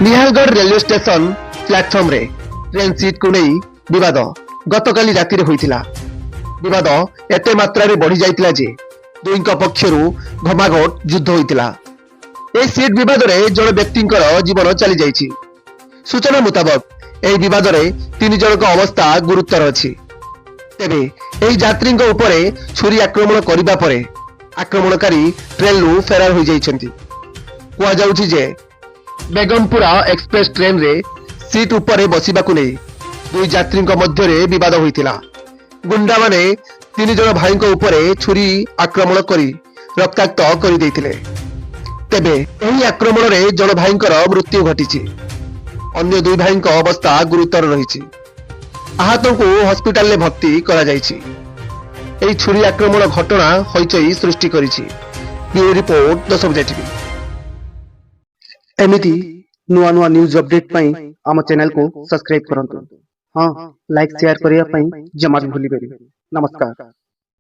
Nihalgarh railway station platform रे train seat को नहीं विवाद गतकाली राति रे होइतिला। विवाद एते मात्रा रे बढ़ी जाइतिला जे दुईक पक्षरु घमाघोट युद्ध होइतिला। ए सीट विवाद रे जण व्यक्तिंकर जीवन चली जाइछि। सूचना मुताबक एही विवाद रे 3 जनक अवस्था गुरुतर अछि। तेबे एही यात्रीक उपरे छुरी आक्रमण करिबा परे आक्रमणकारी ट्रेन लु फेरार होई जाइछन्ति। कुआ जाउछि जे बेगमपुरा एक्सप्रेस ट्रेन रे सीट उपरे बसिबाकु नै दुई यात्रीक मध्य रे विवाद होइतिला। गुंडा माने 3 जन भाईक उपरे छुरी आक्रमण करी रक्ताक्त करि दैतिले। तेबे एही आक्रमण रे जन भाईकर मृत्यु घटिछि। अन्य दुई भाईक अवस्था गुरुतर रहिछि। आहतଙ୍କୁ हॉस्पिटल ले भर्ती करा जाइछि। एही छुरी आक्रमण घटना होइचई सृष्टि करिछि। Bureau report Dashabhuja TV. एमिति नुआ नुआ न्यूज अपडेट पाई आम चैनल को सब्सक्राइब करंतु। हाँ, लाइक शेयर करिया पाई जमा भी भूली बेरी। नमस्कार।